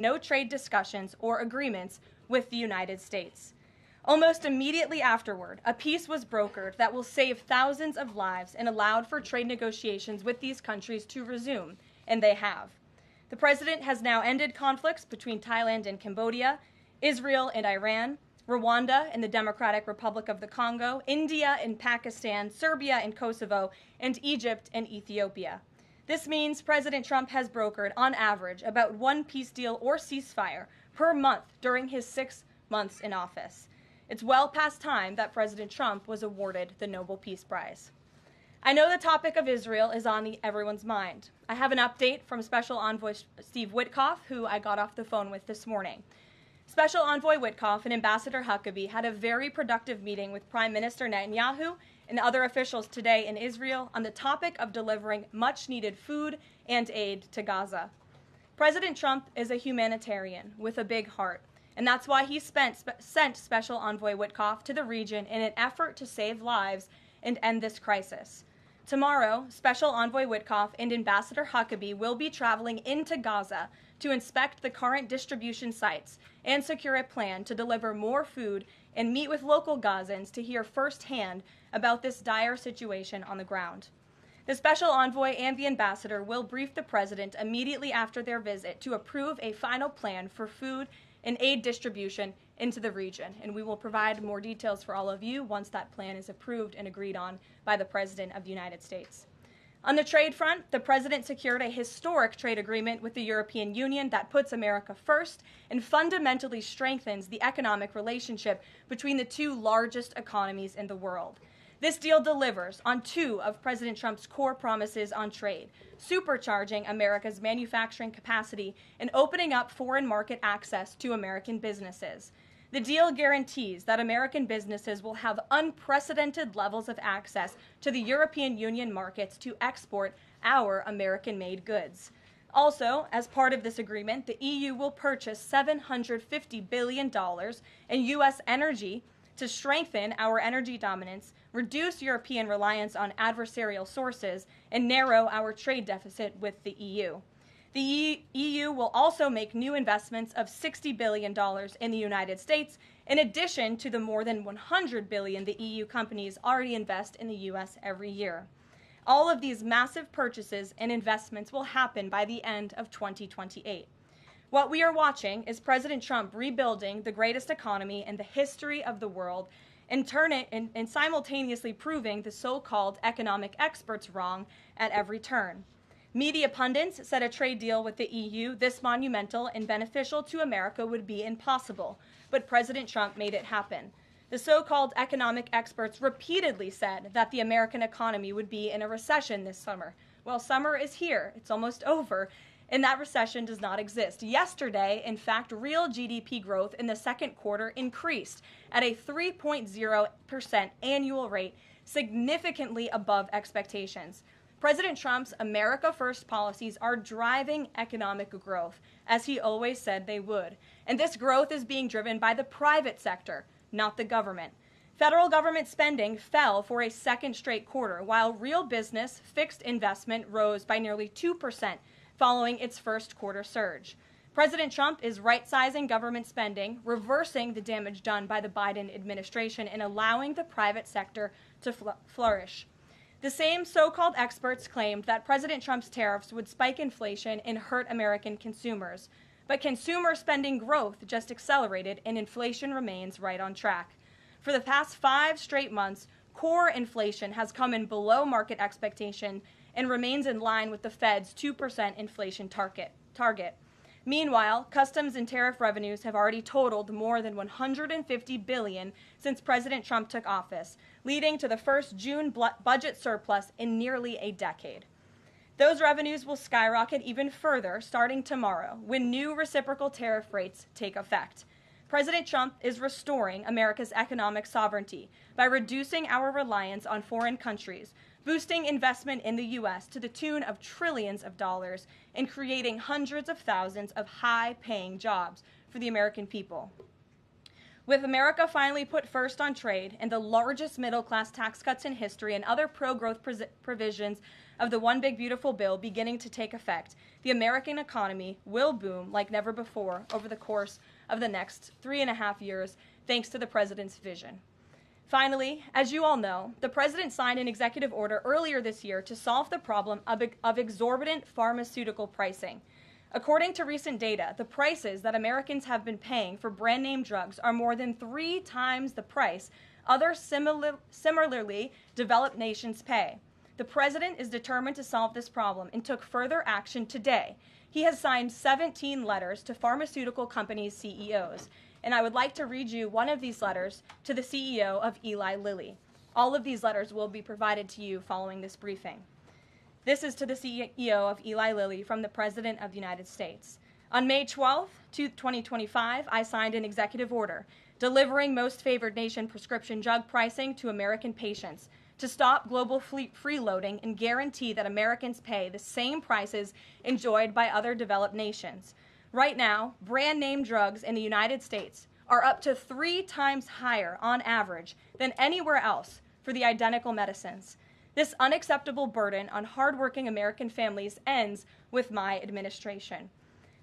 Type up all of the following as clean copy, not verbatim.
no trade discussions or agreements with the United States. Almost immediately afterward, a peace was brokered that will save thousands of lives and allowed for trade negotiations with these countries to resume, and they have. The president has now ended conflicts between Thailand and Cambodia, Israel and Iran, Rwanda and the Democratic Republic of the Congo, India and Pakistan, Serbia and Kosovo, and Egypt and Ethiopia. This means President Trump has brokered, on average, about one peace deal or ceasefire per month during his 6 months in office. It's well past time that President Trump was awarded the Nobel Peace Prize. I know the topic of Israel is on everyone's mind. I have an update from Special Envoy Steve Witkoff, who I got off the phone with this morning. Special Envoy Witkoff and Ambassador Huckabee had a very productive meeting with Prime Minister Netanyahu and other officials today in Israel on the topic of delivering much-needed food and aid to Gaza. President Trump is a humanitarian with a big heart, and that's why he sent Special Envoy Witkoff to the region in an effort to save lives and end this crisis. Tomorrow, Special Envoy Witkoff and Ambassador Huckabee will be traveling into Gaza to inspect the current distribution sites and secure a plan to deliver more food and meet with local Gazans to hear firsthand about this dire situation on the ground. The Special Envoy and the Ambassador will brief the President immediately after their visit to approve a final plan for food and aid distribution into the region, and we will provide more details for all of you once that plan is approved and agreed on by the President of the United States. On the trade front, the President secured a historic trade agreement with the European Union that puts America first and fundamentally strengthens the economic relationship between the two largest economies in the world. This deal delivers on two of President Trump's core promises on trade, supercharging America's manufacturing capacity and opening up foreign market access to American businesses. The deal guarantees that American businesses will have unprecedented levels of access to the European Union markets to export our American-made goods. Also, as part of this agreement, the EU will purchase $750 billion in U.S. energy to strengthen our energy dominance, reduce European reliance on adversarial sources, and narrow our trade deficit with the EU. The EU will also make new investments of $60 billion in the United States, in addition to the more than $100 billion the EU companies already invest in the U.S. every year. All of these massive purchases and investments will happen by the end of 2028. What we are watching is President Trump rebuilding the greatest economy in the history of the world and simultaneously proving the so-called economic experts wrong at every turn. Media pundits said a trade deal with the EU this monumental and beneficial to America would be impossible, but President Trump made it happen. The so-called economic experts repeatedly said that the American economy would be in a recession this summer. Well, summer is here. It's almost over, and that recession does not exist. Yesterday, in fact, real GDP growth in the second quarter increased at a 3.0% annual rate, significantly above expectations. President Trump's America First policies are driving economic growth, as he always said they would. And this growth is being driven by the private sector, not the government. Federal government spending fell for a second straight quarter, while real business fixed investment rose by nearly 2% following its first quarter surge. President Trump is right-sizing government spending, reversing the damage done by the Biden administration, and allowing the private sector to flourish. The same so-called experts claimed that President Trump's tariffs would spike inflation and hurt American consumers. But consumer spending growth just accelerated and inflation remains right on track. For the past 5 straight months, core inflation has come in below market expectation and remains in line with the Fed's 2% inflation target. Meanwhile, customs and tariff revenues have already totaled more than $150 billion since President Trump took office, leading to the first June budget surplus in nearly a decade. Those revenues will skyrocket even further starting tomorrow when new reciprocal tariff rates take effect. President Trump is restoring America's economic sovereignty by reducing our reliance on foreign countries, boosting investment in the U.S. to the tune of trillions of dollars, and creating hundreds of thousands of high-paying jobs for the American people. With America finally put first on trade and the largest middle-class tax cuts in history and other pro-growth provisions of the One Big Beautiful Bill beginning to take effect, the American economy will boom like never before over the course of the next 3.5 years, thanks to the president's vision. Finally, as you all know, the president signed an executive order earlier this year to solve the problem of exorbitant pharmaceutical pricing. According to recent data, the prices that Americans have been paying for brand name drugs are more than 3 times the price other similarly developed nations pay. The president is determined to solve this problem and took further action today. He has signed 17 letters to pharmaceutical companies' CEOs, and I would like to read you one of these letters to the CEO of Eli Lilly. All of these letters will be provided to you following this briefing. This is to the CEO of Eli Lilly from the President of the United States. On May 12, 2025, I signed an executive order delivering most favored nation prescription drug pricing to American patients to stop global freeloading and guarantee that Americans pay the same prices enjoyed by other developed nations. Right now, brand name drugs in the United States are up to 3 times higher on average than anywhere else for the identical medicines. This unacceptable burden on hardworking American families ends with my administration.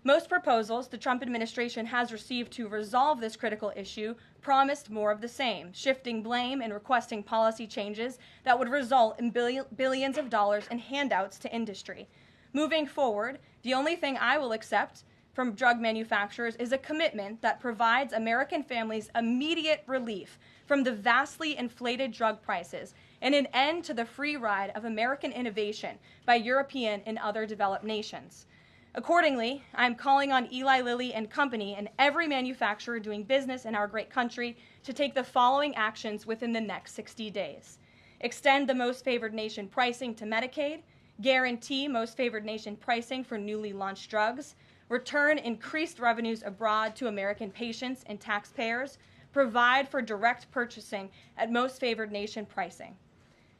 Most proposals the Trump administration has received to resolve this critical issue promised more of the same, shifting blame and requesting policy changes that would result in billions of dollars in handouts to industry. Moving forward, the only thing I will accept from drug manufacturers is a commitment that provides American families immediate relief from the vastly inflated drug prices and an end to the free ride of American innovation by European and other developed nations. Accordingly, I am calling on Eli Lilly and Company and every manufacturer doing business in our great country to take the following actions within the next 60 days. Extend the most favored nation pricing to Medicaid, guarantee most favored nation pricing for newly launched drugs, return increased revenues abroad to American patients and taxpayers, provide for direct purchasing at most favored nation pricing.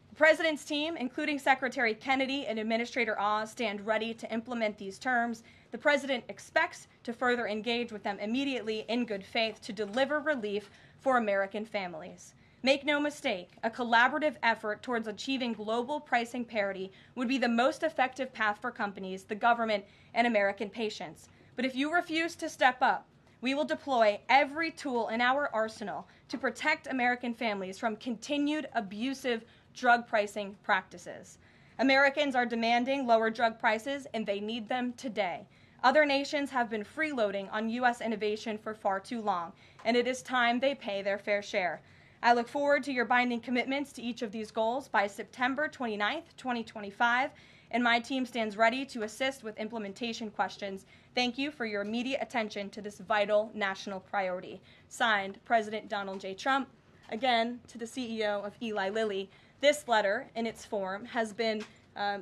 The President's team, including Secretary Kennedy and Administrator Oz, stand ready to implement these terms. The President expects to further engage with them immediately in good faith to deliver relief for American families. Make no mistake, a collaborative effort towards achieving global pricing parity would be the most effective path for companies, the government, and American patients. But if you refuse to step up, we will deploy every tool in our arsenal to protect American families from continued abusive drug pricing practices. Americans are demanding lower drug prices, and they need them today. Other nations have been freeloading on U.S. innovation for far too long, and it is time they pay their fair share. I look forward to your binding commitments to each of these goals by September 29th, 2025, and my team stands ready to assist with implementation questions. Thank you for your immediate attention to this vital national priority. Signed, President Donald J. Trump. Again, to the CEO of Eli Lilly. This letter, in its form, has been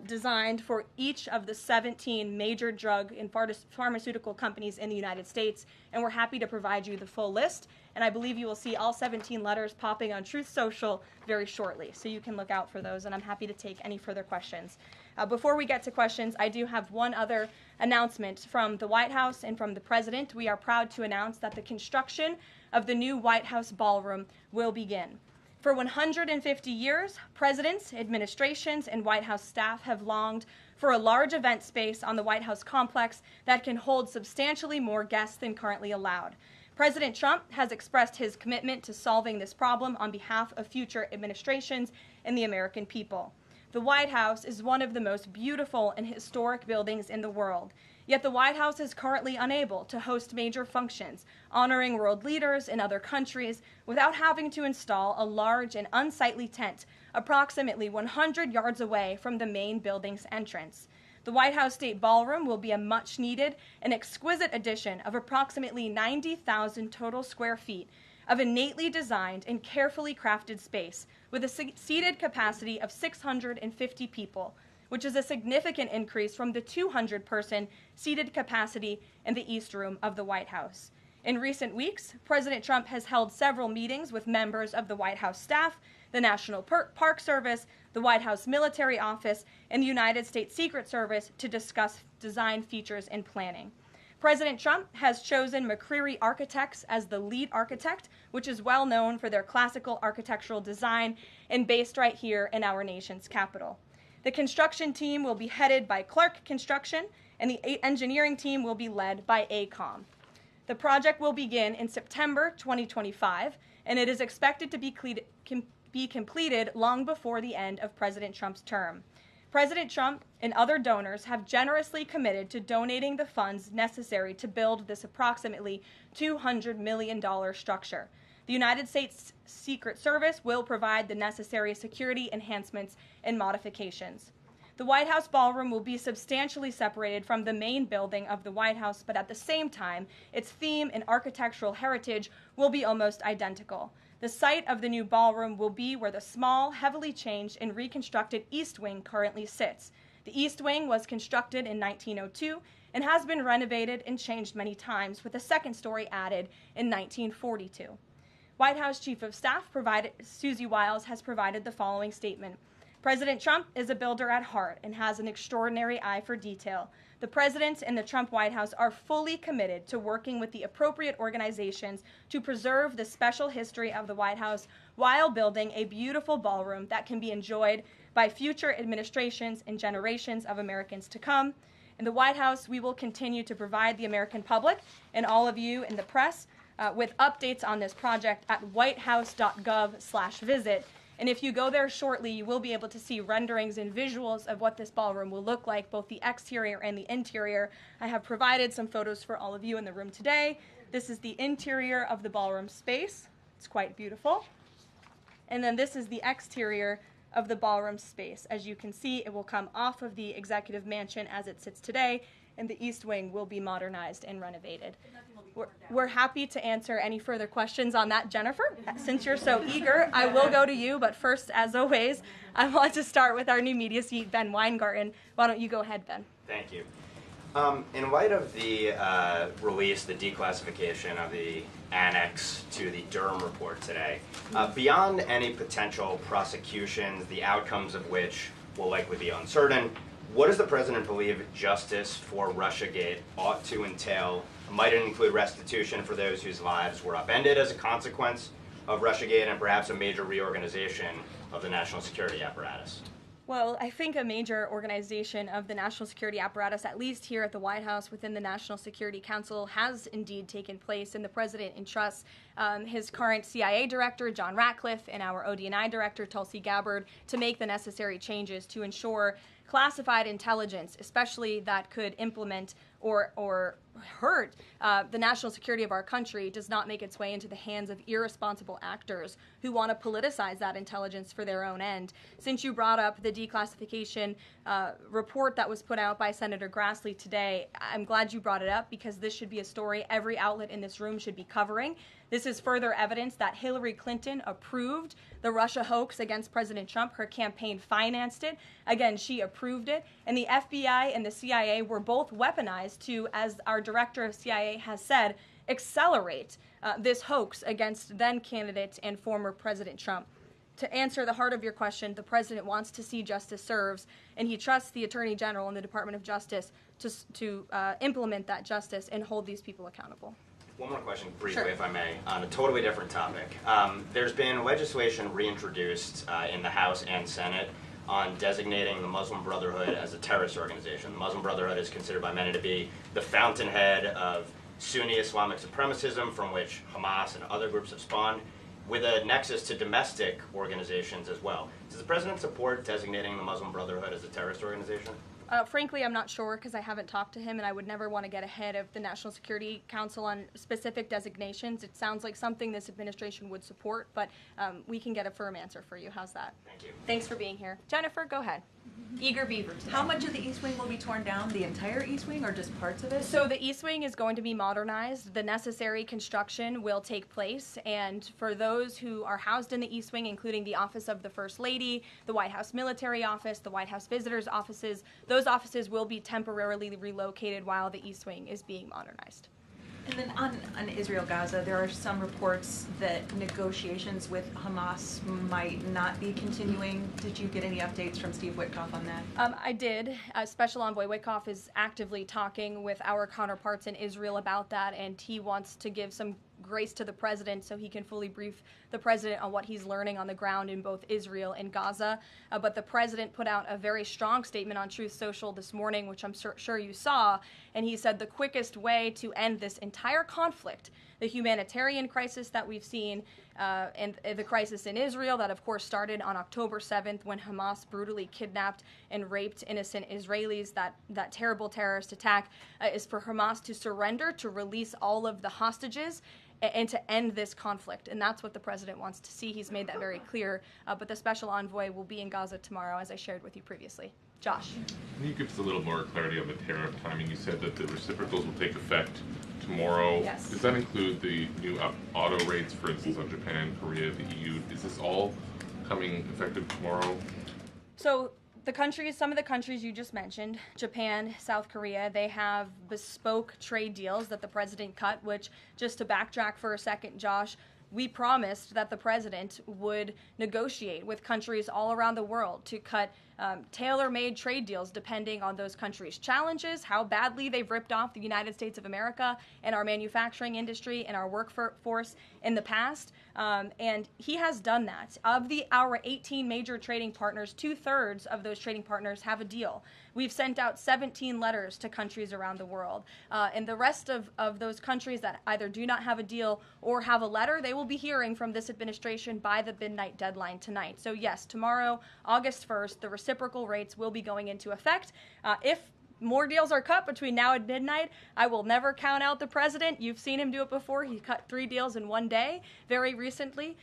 designed for each of the 17 major drug and pharmaceutical companies in the United States, and we're happy to provide you the full list. And I believe you will see all 17 letters popping on Truth Social very shortly, so you can look out for those, and I'm happy to take any further questions. Before we get to questions, I do have one other announcement from the White House and from the President. We are proud to announce that the construction of the new White House ballroom will begin. For 150 years, presidents, administrations, and White House staff have longed for a large event space on the White House complex that can hold substantially more guests than currently allowed. President Trump has expressed his commitment to solving this problem on behalf of future administrations and the American people. The White House is one of the most beautiful and historic buildings in the world. Yet the White House is currently unable to host major functions, honoring world leaders in other countries, without having to install a large and unsightly tent approximately 100 yards away from the main building's entrance. The White House State Ballroom will be a much-needed and exquisite addition of approximately 90,000 total square feet of innately designed and carefully crafted space with a seated capacity of 650 people, which is a significant increase from the 200-person seated capacity in the East Room of the White House. In recent weeks, President Trump has held several meetings with members of the White House staff, the National Park Service, the White House Military Office, and the United States Secret Service to discuss design features and planning. President Trump has chosen McCreary Architects as the lead architect, which is well known for their classical architectural design and based right here in our nation's capital. The construction team will be headed by Clark Construction, and the engineering team will be led by AECOM. The project will begin in September 2025, and it is expected to be completed long before the end of President Trump's term. President Trump and other donors have generously committed to donating the funds necessary to build this approximately $200 million structure. The United States Secret Service will provide the necessary security enhancements and modifications. The White House ballroom will be substantially separated from the main building of the White House, but at the same time, its theme and architectural heritage will be almost identical. The site of the new ballroom will be where the small, heavily changed and reconstructed East Wing currently sits. The East Wing was constructed in 1902 and has been renovated and changed many times, with a second story added in 1942. White House Chief of Staff Susie Wiles has provided the following statement. President Trump is a builder at heart and has an extraordinary eye for detail. The President and the Trump White House are fully committed to working with the appropriate organizations to preserve the special history of the White House while building a beautiful ballroom that can be enjoyed by future administrations and generations of Americans to come. In the White House, we will continue to provide the American public and all of you in the press with updates on this project at whitehouse.gov/visit. And if you go there shortly, you will be able to see renderings and visuals of what this ballroom will look like, both the exterior and the interior. I have provided some photos for all of you in the room today. This is the interior of the ballroom space. It's quite beautiful. And then this is the exterior of the ballroom space. As you can see, it will come off of the executive mansion as it sits today, and the East Wing will be modernized and renovated. We're happy to answer any further questions on that, Jennifer. Since you're so eager, I will go to you, but first, as always, I want to start with our new media seat, Ben Weingarten. Why don't you go ahead, Ben? Thank you. In light of the release, the declassification of the annex to the Durham report today, beyond any potential prosecutions, the outcomes of which will likely be uncertain, what does the President believe justice for Russiagate ought to entail? Might it include restitution for those whose lives were upended as a consequence of Russiagate, and perhaps a major reorganization of the national security apparatus? Well, I think a major organization of the national security apparatus, at least here at the White House within the National Security Council, has indeed taken place, and the President entrusts his current CIA director, John Ratcliffe, and our ODNI director, Tulsi Gabbard, to make the necessary changes to ensure classified intelligence, especially that could implement or hurt the national security of our country, does not make its way into the hands of irresponsible actors who want to politicize that intelligence for their own end. Since you brought up the declassification report that was put out by Senator Grassley today, I'm glad you brought it up, because this should be a story every outlet in this room should be covering. This is further evidence that Hillary Clinton approved the Russia hoax against President Trump. Her campaign financed it. Again, she approved it. And the FBI and the CIA were both weaponized to, as our director of CIA has said, accelerate this hoax against then-candidate and former President Trump. To answer the heart of your question, the President wants to see justice served, and he trusts the Attorney General and the Department of Justice to implement that justice and hold these people accountable. One more question, briefly, Sure. if I may, on a totally different topic. There's been legislation reintroduced in the House and Senate on designating the Muslim Brotherhood as a terrorist organization. The Muslim Brotherhood is considered by many to be the fountainhead of Sunni Islamic supremacism, from which Hamas and other groups have spawned, with a nexus to domestic organizations as well. Does the President support designating the Muslim Brotherhood as a terrorist organization? Frankly, I'm not sure, because I haven't talked to him, and I would never want to get ahead of the National Security Council on specific designations. It sounds like something this administration would support, but we can get a firm answer for you. How's that? Thank you. Thanks for being here. Jennifer, go ahead. Eager beaver today. How much of the East Wing will be torn down? The entire East Wing or just parts of it? So the East Wing is going to be modernized. The necessary construction will take place, and for those who are housed in the East Wing, including the Office of the First Lady, the White House Military Office, the White House Visitors Offices, those offices will be temporarily relocated while the East Wing is being modernized. And then on Israel-Gaza, there are some reports that negotiations with Hamas might not be continuing. Did you get any updates from Steve Witkoff on that? I did. Special Envoy Witkoff is actively talking with our counterparts in Israel about that, and he wants to give some grace to the president so he can fully brief the president on what he's learning on the ground in both Israel and Gaza. But the president put out a very strong statement on Truth Social this morning, which I'm sure you saw, and he said the quickest way to end this entire conflict, the humanitarian crisis that we've seen, and the crisis in Israel that, of course, started on October 7th when Hamas brutally kidnapped and raped innocent Israelis, that terrible terrorist attack, is for Hamas to surrender, to release all of the hostages, and to end this conflict. And that's what the president wants to see. He's made that very clear. But the special envoy will be in Gaza tomorrow, as I shared with you previously. Josh. Can you give us a little more clarity on the tariff timing? You said that the reciprocals will take effect tomorrow. Yes. Does that include the new auto rates, for instance, on Japan, Korea, the EU? Is this all coming effective tomorrow? So some of the countries you just mentioned, Japan, South Korea, they have bespoke trade deals that the president cut, which, just to backtrack for a second, Josh, we promised that the president would negotiate with countries all around the world to cut tailor-made trade deals depending on those countries' challenges, how badly they've ripped off the United States of America and our manufacturing industry and our workforce in the past. And he has done that. Of our 18 major trading partners, 2/3 of those trading partners have a deal. We've sent out 17 letters to countries around the world. And the rest of those countries that either do not have a deal or have a letter, they will be hearing from this administration by the midnight deadline tonight. So yes, tomorrow, August 1st, the reciprocal rates will be going into effect. If more deals are cut between now and midnight, I will never count out the president. You've seen him do it before. He cut 3 deals in one day very recently.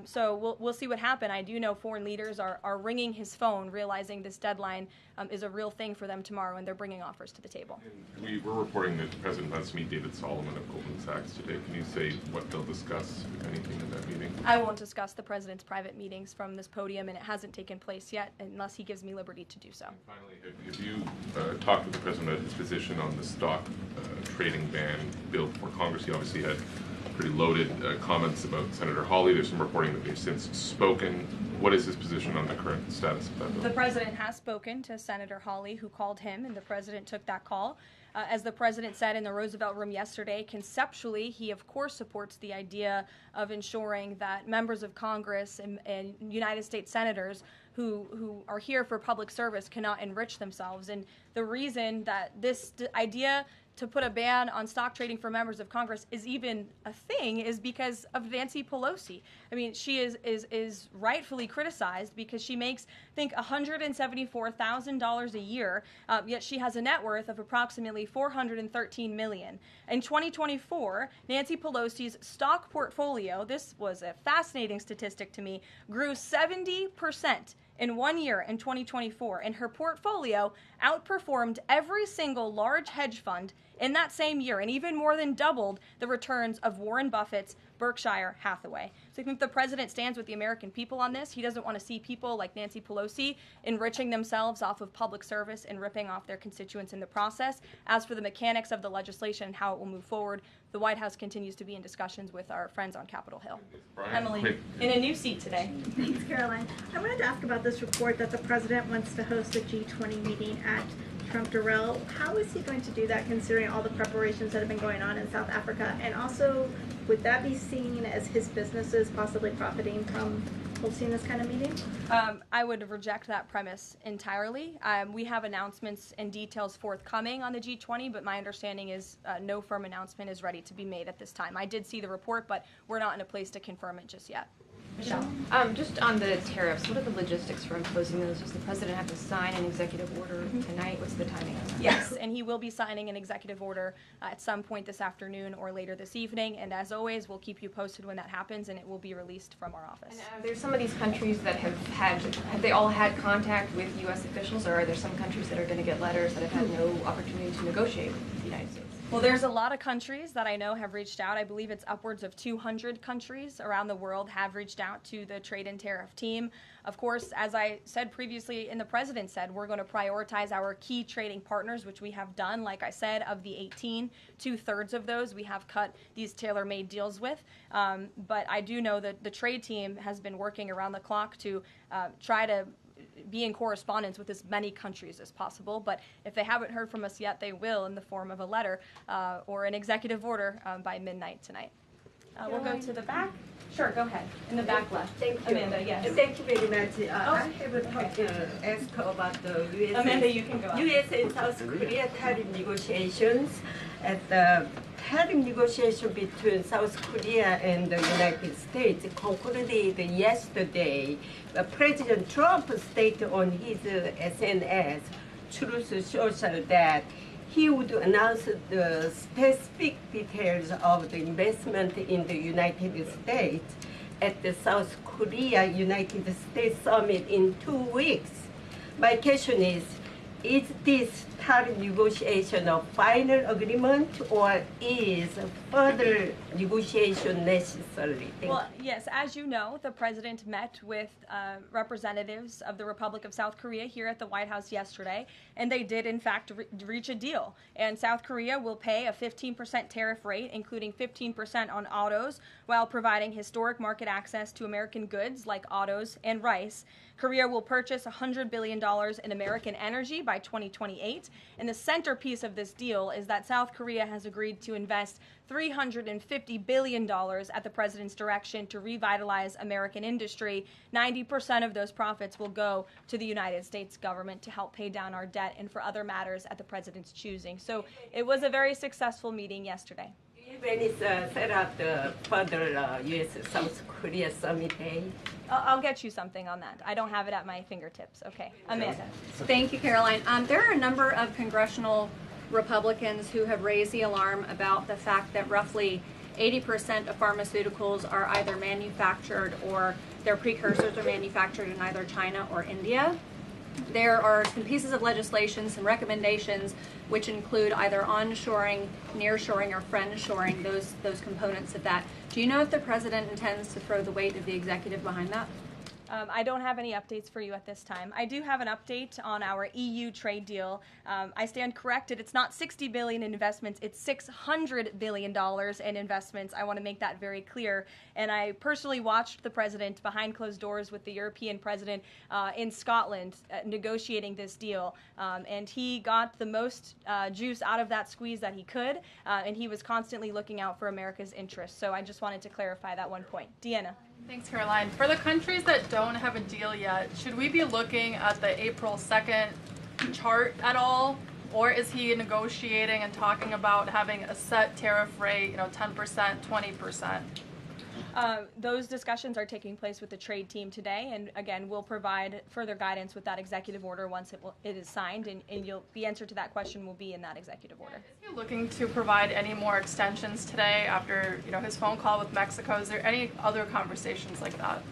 So we'll see what happens. I do know foreign leaders are ringing his phone, realizing this deadline is a real thing for them tomorrow, and they're bringing offers to the table. And we're reporting that the president plans to meet David Solomon of Goldman Sachs today. Can you say what they'll discuss, if anything, in that meeting? I won't discuss the president's private meetings from this podium, and it hasn't taken place yet unless he gives me liberty to do so. And finally, have you talked with the president about his position on the stock trading ban bill before Congress? He obviously had pretty loaded comments about Senator Hawley. There's some reporting that they've since spoken. What is his position on the current status of that bill? The president has spoken to Senator Hawley, who called him, and the president took that call. As the president said in the Roosevelt Room yesterday, conceptually, he of course supports the idea of ensuring that members of Congress and United States senators who are here for public service cannot enrich themselves. And the reason that this idea to put a ban on stock trading for members of Congress is even a thing is because of Nancy Pelosi. I mean, she is rightfully criticized because she makes, I think, $174,000 a year, yet she has a net worth of approximately $413 million. In 2024, Nancy Pelosi's stock portfolio, this was a fascinating statistic to me, grew 70% in 1 year in 2024, and her portfolio outperformed every single large hedge fund in that same year, and even more than doubled the returns of Warren Buffett's Berkshire Hathaway. So I think the president stands with the American people on this. He doesn't want to see people like Nancy Pelosi enriching themselves off of public service and ripping off their constituents in the process. As for the mechanics of the legislation and how it will move forward, the White House continues to be in discussions with our friends on Capitol Hill. Emily, in a new seat today. Thanks, Caroline. I wanted to ask about this report that the president wants to host a G20 meeting at Trump-Durrell. How is he going to do that, considering all the preparations that have been going on in South Africa? And also, would that be seen as his businesses possibly profiting from hosting this kind of meeting? I would reject that premise entirely. We have announcements and details forthcoming on the G20, but my understanding is no firm announcement is ready to be made at this time. I did see the report, but we're not in a place to confirm it just yet. Michelle? Just on the tariffs, what are the logistics for imposing those? Does the president have to sign an executive order tonight? What's the timing of that? Yes, and he will be signing an executive order at some point this afternoon or later this evening. And as always, we'll keep you posted when that happens, and it will be released from our office. And there's some of these countries that have they all had contact with U.S. officials, or are there some countries that are going to get letters that have had no opportunity to negotiate with the United States? Well, there's a lot of countries that I know have reached out. I believe it's upwards of 200 countries around the world have reached out to the trade and tariff team. Of course, as I said previously and the president said, we're going to prioritize our key trading partners, which we have done. Like I said, of the 18, 2/3 of those we have cut these tailor-made deals with. But I do know that the trade team has been working around the clock to try to be in correspondence with as many countries as possible. But if they haven't heard from us yet, they will in the form of a letter or an executive order by midnight tonight. We'll go to the back. Sure, go ahead. In the back left. Thank you. Amanda, yes. Thank you very much. I have asked about the U.S. Amanda, you can go up. U.S. and South Korea tariff negotiations. At the tariff negotiation between South Korea and the United States concluded yesterday. President Trump stated on his SNS, Truth Social, that he would announce the specific details of the investment in the United States at the South Korea-United States summit in 2 weeks. My question is this tariff negotiation a final agreement or is further negotiation necessary? Well, yes, as you know, the president met with representatives of the Republic of South Korea here at the White House yesterday, and they did, in fact, reach a deal. And South Korea will pay a 15% tariff rate, including 15% on autos, while providing historic market access to American goods like autos and rice. Korea will purchase $100 billion in American energy by 2028. And the centerpiece of this deal is that South Korea has agreed to invest $350 billion at the president's direction to revitalize American industry. 90% of those profits will go to the United States government to help pay down our debt and for other matters at the president's choosing. So it was a very successful meeting yesterday. When it's set up the further U.S.-South Korea summit day? I'll get you something on that. I don't have it at my fingertips. Okay. Amanda. Thank you, Caroline. There are a number of congressional Republicans who have raised the alarm about the fact that roughly 80% of pharmaceuticals are either manufactured or their precursors are manufactured in either China or India. There are some pieces of legislation, some recommendations, which include either onshoring, nearshoring, or friendshoring, those components of that. Do you know if the president intends to throw the weight of the executive behind that? I don't have any updates for you at this time. I do have an update on our EU trade deal. I stand corrected. It's not $60 billion in investments. It's $600 billion in investments. I want to make that very clear. And I personally watched the president behind closed doors with the European president in Scotland negotiating this deal. And he got the most juice out of that squeeze that he could. And he was constantly looking out for America's interests. So I just wanted to clarify that one point. Deanna. Thanks, Caroline. For the countries that don't have a deal yet, should we be looking at the April 2nd chart at all? Or is he negotiating and talking about having a set tariff rate, 10%, 20%? Those discussions are taking place with the trade team today, and again, we'll provide further guidance with that executive order once it is signed, and the answer to that question will be in that executive order. Is he looking to provide any more extensions today after his phone call with Mexico? Is there any other conversations like that?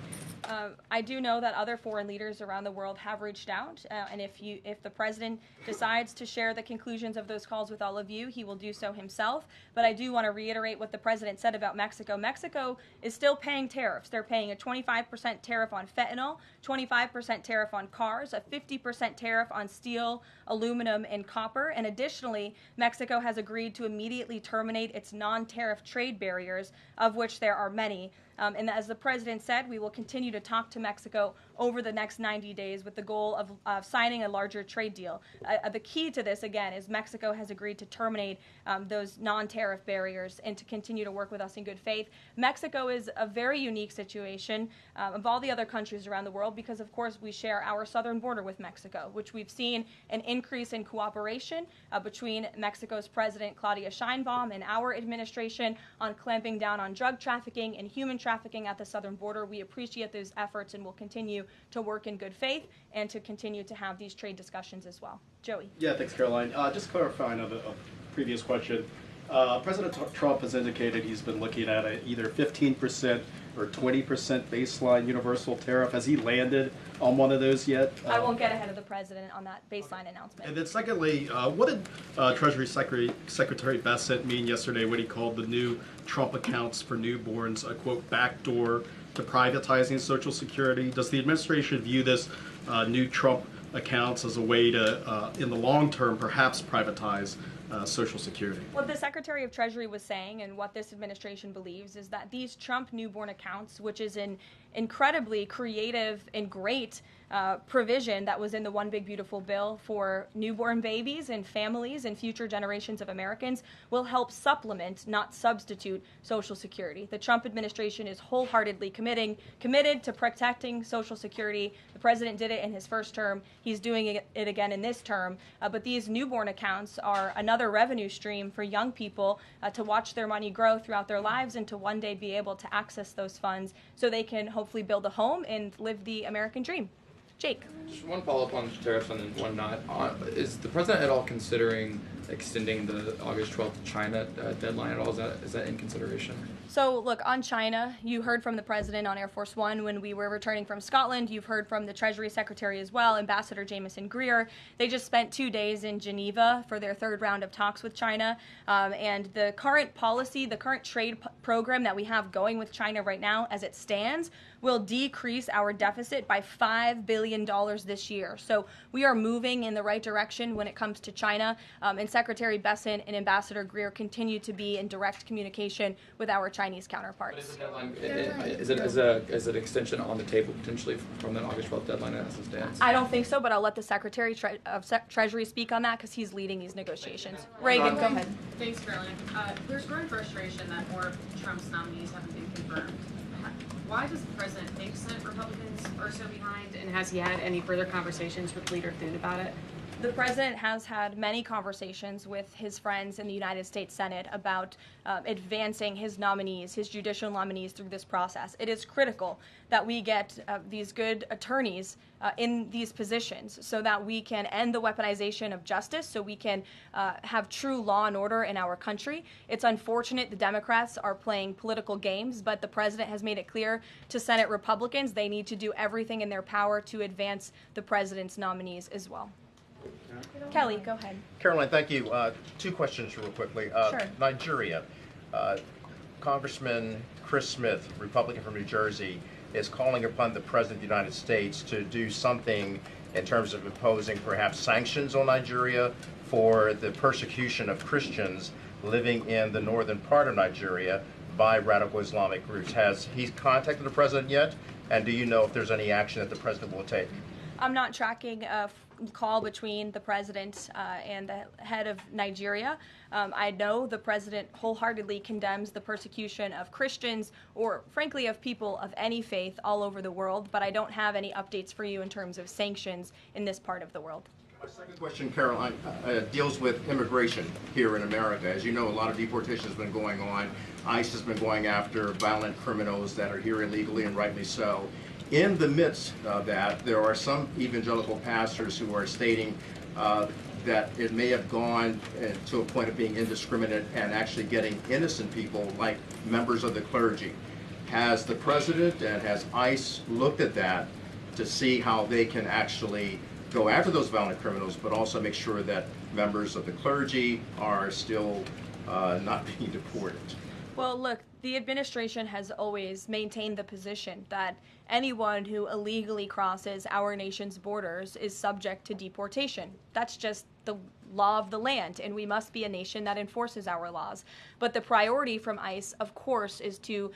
I do know that other foreign leaders around the world have reached out, and if the president decides to share the conclusions of those calls with all of you, he will do so himself. But I do want to reiterate what the president said about Mexico. Mexico is still paying tariffs. They're paying a 25% tariff on fentanyl, 25% tariff on cars, a 50% tariff on steel, aluminum, and copper. And additionally, Mexico has agreed to immediately terminate its non-tariff trade barriers, of which there are many. And as the president said, we will continue to talk to Mexico over the next 90 days with the goal of signing a larger trade deal. The key to this, again, is Mexico has agreed to terminate those non-tariff barriers and to continue to work with us in good faith. Mexico is a very unique situation of all the other countries around the world because, of course, we share our southern border with Mexico, which we've seen an increase in cooperation between Mexico's President Claudia Sheinbaum and our administration on clamping down on drug trafficking and human trafficking at the southern border. We appreciate those efforts and will continue to work in good faith and to continue to have these trade discussions as well. Joey. Yeah, thanks, Caroline. Just clarifying on a previous question. President Trump has indicated he's been looking at either 15% or 20% baseline universal tariff. Has he landed on one of those yet? I won't get ahead of the president on that baseline announcement. And then secondly, what did Treasury Secretary Bessent mean yesterday when he called the new Trump accounts for newborns a, quote, backdoor to privatizing Social Security? Does the administration view this new Trump accounts as a way to, in the long term, perhaps privatize Social Security? What the Secretary of Treasury was saying and what this administration believes is that these Trump newborn accounts, which is an incredibly creative and great provision that was in the One Big Beautiful Bill for newborn babies and families and future generations of Americans, will help supplement, not substitute, Social Security. The Trump administration is wholeheartedly committed to protecting Social Security. The president did it in his first term. He's doing it again in this term. But these newborn accounts are another revenue stream for young people to watch their money grow throughout their lives and to one day be able to access those funds so they can hopefully build a home and live the American dream. Jake. Just one follow-up on tariffs and then one not. Is the president at all considering extending the August 12th China deadline at all? Is that in consideration? So look, on China, you heard from the president on Air Force One when we were returning from Scotland. You've heard from the Treasury Secretary as well, Ambassador Jameson Greer. They just spent 2 days in Geneva for their third round of talks with China. And the current policy, the current trade program that we have going with China right now as it stands will decrease our deficit by $5 billion this year. So we are moving in the right direction when it comes to China. And Secretary Bessent and Ambassador Greer continue to be in direct communication with our Chinese counterparts. But is it an extension on the table potentially from that August 12th deadline as it stands? I don't think so, but I'll let the Secretary of Treasury speak on that because he's leading these negotiations. Reagan, go ahead. Thanks, Caroline. There's growing frustration that more of Trump's nominees haven't been confirmed. Why does the president think Senate Republicans are so behind, and has he had any further conversations with Leader Thune about it? The president has had many conversations with his friends in the United States Senate about advancing his nominees, his judicial nominees through this process. It is critical that we get these good attorneys in these positions so that we can end the weaponization of justice, so we can have true law and order in our country. It's unfortunate the Democrats are playing political games, but the president has made it clear to Senate Republicans they need to do everything in their power to advance the president's nominees as well. Kelly, go ahead. Caroline, thank you. 2 questions real quickly. Sure. Nigeria. Congressman Chris Smith, Republican from New Jersey, is calling upon the President of the United States to do something in terms of imposing perhaps sanctions on Nigeria for the persecution of Christians living in the northern part of Nigeria by radical Islamic groups. Has he contacted the President yet? And do you know if there's any action that the President will take? I'm not tracking a call between the president and the head of Nigeria. I know the president wholeheartedly condemns the persecution of Christians or, frankly, of people of any faith all over the world, but I don't have any updates for you in terms of sanctions in this part of the world. My second question, Caroline, deals with immigration here in America. As you know, a lot of deportation has been going on. ICE has been going after violent criminals that are here illegally, and rightly so. In the midst of that, there are some evangelical pastors who are stating that it may have gone to a point of being indiscriminate and actually getting innocent people like members of the clergy. Has the president and has ICE looked at that to see how they can actually go after those violent criminals, but also make sure that members of the clergy are still not being deported? Well, look, the administration has always maintained the position that anyone who illegally crosses our nation's borders is subject to deportation. That's just the law of the land, and we must be a nation that enforces our laws. But the priority from ICE, of course, is to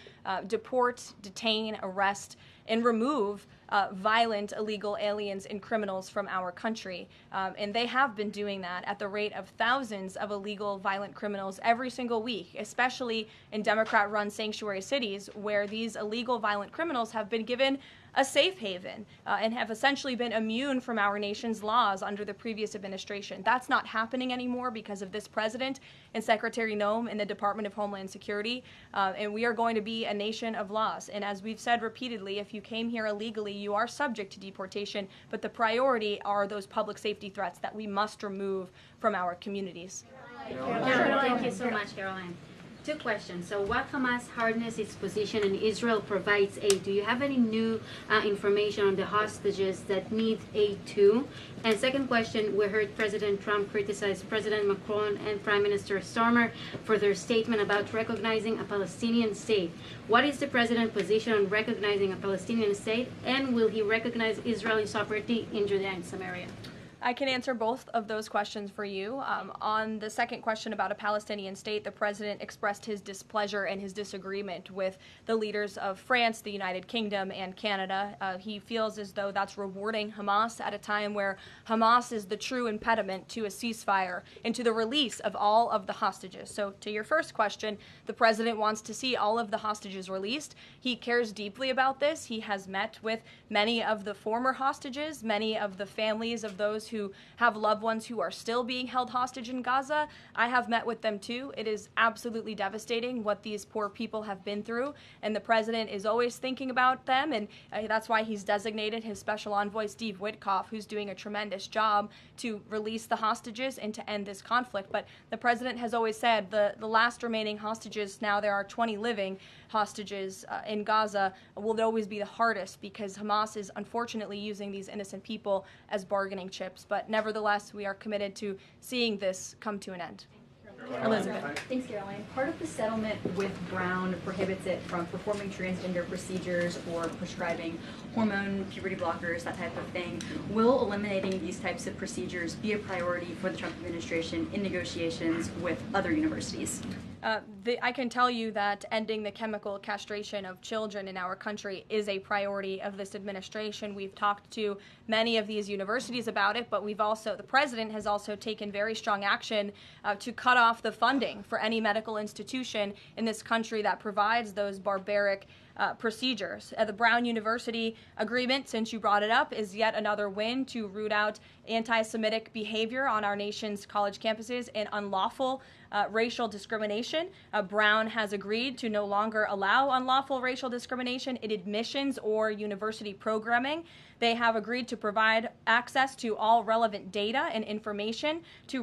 deport, detain, arrest, and remove violent illegal aliens and criminals from our country. And they have been doing that at the rate of thousands of illegal violent criminals every single week, especially in Democrat-run sanctuary cities where these illegal violent criminals have been given a safe haven and have essentially been immune from our nation's laws under the previous administration. That's not happening anymore because of this president and Secretary Noem in the Department of Homeland Security. And we are going to be a nation of laws. And as we've said repeatedly, if you came here illegally, you are subject to deportation. But the priority are those public safety threats that we must remove from our communities. Thank you so much, Caroline. Two questions. So what Hamas hardens its position and Israel provides aid? Do you have any new information on the hostages that need aid too? And second question, we heard President Trump criticize President Macron and Prime Minister Starmer for their statement about recognizing a Palestinian state. What is the president's position on recognizing a Palestinian state, and will he recognize Israeli sovereignty in Judea and Samaria? I can answer both of those questions for you. On the second question about a Palestinian state, the president expressed his displeasure and his disagreement with the leaders of France, the United Kingdom, and Canada. He feels as though that's rewarding Hamas at a time where Hamas is the true impediment to a ceasefire and to the release of all of the hostages. So to your first question, the president wants to see all of the hostages released. He cares deeply about this. He has met with many of the former hostages, many of the families of those who have loved ones who are still being held hostage in Gaza. I have met with them too. It is absolutely devastating what these poor people have been through, and the president is always thinking about them, and that's why he's designated his special envoy, Steve Witkoff, who's doing a tremendous job to release the hostages and to end this conflict. But the president has always said the last remaining hostages, now there are 20 living hostages in Gaza, will always be the hardest because Hamas is unfortunately using these innocent people as bargaining chips. But nevertheless, we are committed to seeing this come to an end. Elizabeth. Thanks, Caroline. Part of the settlement with Brown prohibits it from performing transgender procedures or prescribing hormone puberty blockers, that type of thing. Will eliminating these types of procedures be a priority for the Trump administration in negotiations with other universities? I can tell you that ending the chemical castration of children in our country is a priority of this administration. We've talked to many of these universities about it, but the president has also taken very strong action to cut off the funding for any medical institution in this country that provides those barbaric procedures. The Brown University agreement, since you brought it up, is yet another win to root out anti-Semitic behavior on our nation's college campuses and unlawful racial discrimination. Brown has agreed to no longer allow unlawful racial discrimination in admissions or university programming. They have agreed to provide access to all relevant data and information to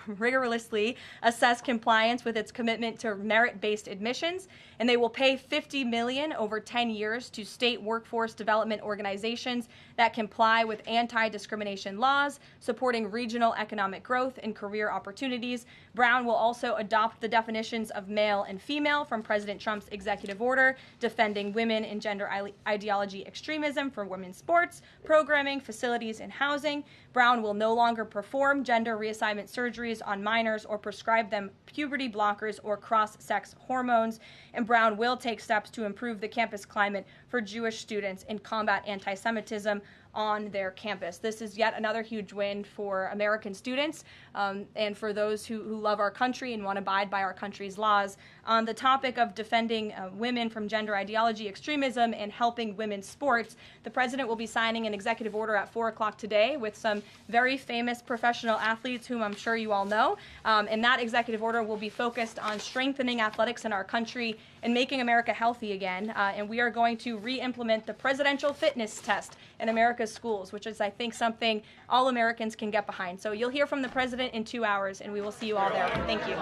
rigorously assess compliance with its commitment to merit-based admissions, and they will pay $50 million over 10 years to state workforce development organizations that comply with anti-discrimination laws, supporting regional economic growth and career opportunities. Brown will also adopt the definitions of male and female from President Trump's executive order, defending women and gender ideology extremism for women's sports, programming, facilities, and housing. Brown will no longer perform gender reassignment surgeries on minors or prescribe them puberty blockers or cross-sex hormones. And Brown will take steps to improve the campus climate for Jewish students and combat anti-Semitism on their campus. This is yet another huge win for American students and for those who love our country and want to abide by our country's laws. On the topic of defending women from gender ideology extremism and helping women's sports, the president will be signing an executive order at 4 o'clock today with some very famous professional athletes whom I'm sure you all know. And that executive order will be focused on strengthening athletics in our country and making America healthy again. And we are going to re-implement the presidential fitness test in America's schools, which is, I think, something all Americans can get behind. So you'll hear from the president in 2 hours, and we will see you all there. Thank you.